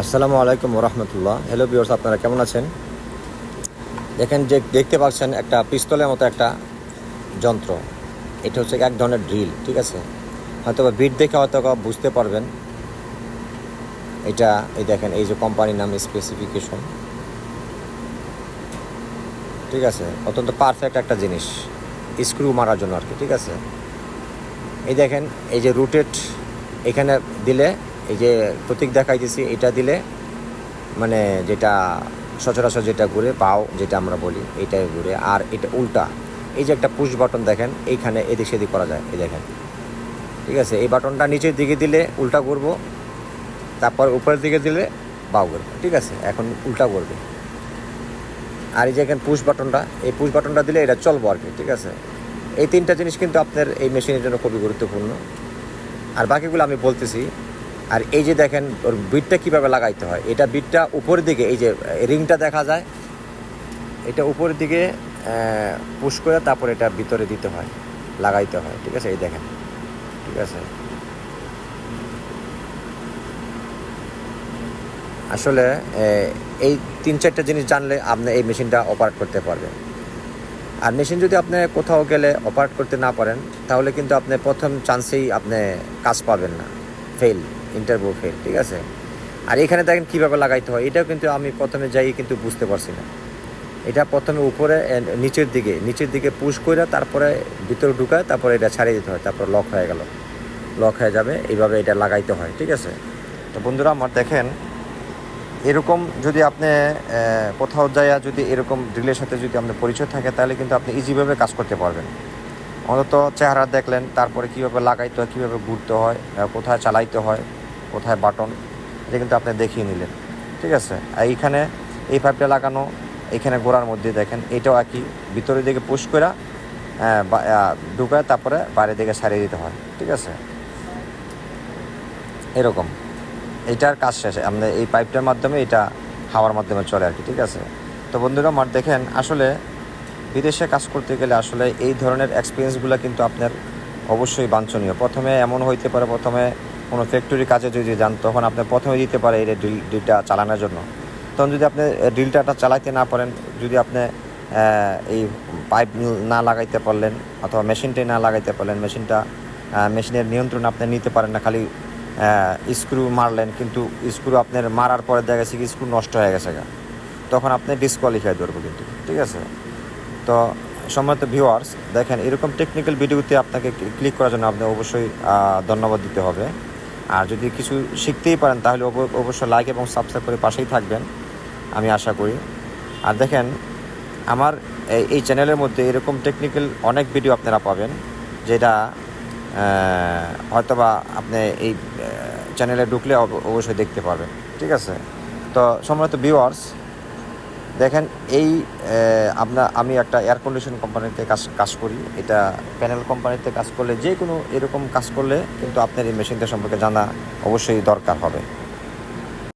আসসালামু আলাইকুম রহমতুল্লাহ। Hello viewers, আপনারা কেমন আছেন? দেখেন, যে দেখতে পাচ্ছেন একটা পিস্তলের মতো একটা যন্ত্র। এটা হচ্ছে এক ধরনের ড্রিল, ঠিক আছে? হয়তো বা বিট দেখে হয়তো বুঝতে পারবেন। এটা এই দেখেন, এই যে কোম্পানির নাম, স্পেসিফিকেশন, ঠিক আছে? অত্যন্ত পারফেক্ট একটা জিনিস স্ক্রু মারার জন্য আর কি, ঠিক আছে? এই দেখেন, এই যে রুটেট এখানে দিলে, এই যে প্রতীক দেখাইতেছি, এটা দিলে মানে যেটা সচরাচর যেটা ঘুরে বাও যেটা আমরা বলি, এইটাই ঘুরে। আর এটা উল্টা, এই যে একটা পুশ বাটন দেখেন, এইখানে এদিক সেদিক করা যায়, এই দেখেন, ঠিক আছে? এই বাটনটা নিচের দিকে দিলে উল্টা করবো, তারপর উপরের দিকে দিলে বাও করবো, ঠিক আছে? এখন উল্টা করবে। আর এই যে এখানে পুশ বাটনটা, এই পুশ বাটনটা দিলে এটা চলবো আর কি, ঠিক আছে? এই তিনটা জিনিস কিন্তু আপনার এই মেশিনের জন্য খুবই গুরুত্বপূর্ণ। আর বাকিগুলো আমি বলতেছি। আর এই যে দেখেন ওর বিটটা কীভাবে লাগাইতে হয়, এটা বিটটা উপরের দিকে, এই যে রিংটা দেখা যায়, এটা উপরের দিকে পুশ করে তারপর এটা ভিতরে দিতে হয়, লাগাইতে হয়, ঠিক আছে? এই দেখেন, ঠিক আছে? আসলে এই 3-4টা জিনিস জানলে আপনি এই মেশিনটা অপারেট করতে পারবেন। আর মেশিন যদি আপনি কোথাও গেলে অপারেট করতে না পারেন, তাহলে কিন্তু আপনি প্রথম চান্সেই আপনি কাজ পাবেন না, ফেল, ইন্টারভিউ ফেল, ঠিক আছে? আর এখানে দেখেন কীভাবে লাগাইতে হয়, এটাও কিন্তু আমি প্রথমে যাই কিন্তু বুঝতে পারছি না। এটা প্রথমে উপরে নিচের দিকে পুশ করে তারপরে ভিতরে ঢুকায়, তারপরে এটা ছাড়িয়ে দিতে হয়, তারপর লক হয়ে গেল, লক হয়ে যাবে। এইভাবে এটা লাগাইতে হয়, ঠিক আছে? তো বন্ধুরা আমার, দেখেন এরকম যদি আপনি কোথাও যায়, যদি এরকম ড্রিলের সাথে যদি আপনার পরিচয় থাকে, তাহলে কিন্তু আপনি ইজিভাবে কাজ করতে পারবেন। অন্তত চেহারা দেখলেন, তারপরে কীভাবে লাগাইতে হয়, কীভাবে ঘুরতে হয়, কোথায় চালাইতে হয়, কোথায় বাটন, এটা কিন্তু আপনি দেখিয়ে নিলেন, ঠিক আছে? আর এইখানে এই পাইপটা লাগানো, এইখানে গোড়ার মধ্যে দেখেন, এটাও একই, ভিতরের দিকে পুশ করে ঢুকায় তারপরে বাইরের দিকে ছাড়িয়ে দিতে হয়, ঠিক আছে? এরকম এইটার কাজ শেষে আমরা এই পাইপটার মাধ্যমে এটা হাওয়ার মাধ্যমে চলে আর কি, ঠিক আছে? তো বন্ধুরা আমার, দেখেন আসলে বিদেশে কাজ করতে গেলে আসলে এই ধরনের এক্সপিরিয়েন্সগুলো কিন্তু আপনার অবশ্যই বাঞ্ছনীয়। প্রথমে এমন হইতে পারে, প্রথমে কোনো ফ্যাক্টরি কাজে যদি যান, তখন আপনি প্রথমে দিতে পারে এই ড্রিলটা চালানোর জন্য। তখন যদি আপনি ড্রিলটা চালাইতে না পারেন, যদি আপনি এই পাইপ না লাগাইতে পারলেন, অথবা মেশিনটাই না লাগাইতে পারলেন, মেশিনের নিয়ন্ত্রণ আপনি নিতে পারেন না, খালি স্ক্রু মারলেন, কিন্তু স্ক্রু আপনার মারার পরে দেখা গেছে কি স্ক্রু নষ্ট হয়ে গেছে, তখন আপনি ডিসকোয়ালিফাই ধরবো কিন্তু, ঠিক আছে? তো সম্মানিত ভিউয়ার্স, দেখেন এরকম টেকনিক্যাল ভিডিওতে আপনাকে ক্লিক করার জন্য আপনি অবশ্যই ধন্যবাদ দিতে হবে। আর যদি কিছু শিখতেই পারেন, তাহলে অবশ্যই লাইক এবং সাবস্ক্রাইব করে পাশেই থাকবেন, আমি আশা করি। আর দেখেন আমার এই চ্যানেলের মধ্যে এরকম টেকনিক্যাল অনেক ভিডিও আপনারা পাবেন, যেটা হয়তোবা আপনি এই চ্যানেলে ঢুকলে অবশ্যই দেখতে পারবেন, ঠিক আছে? তো সম্মানিত ভিউয়ার্স, দেখেন এই আমি একটা এয়ার কন্ডিশন কোম্পানিতে কাজ করি। এটা প্যানেল কোম্পানিতে কাজ করলে, যে কোনো এরকম কাজ করলে কিন্তু আপনার এই মেশিনটা সম্পর্কে জানা অবশ্যই দরকার হবে।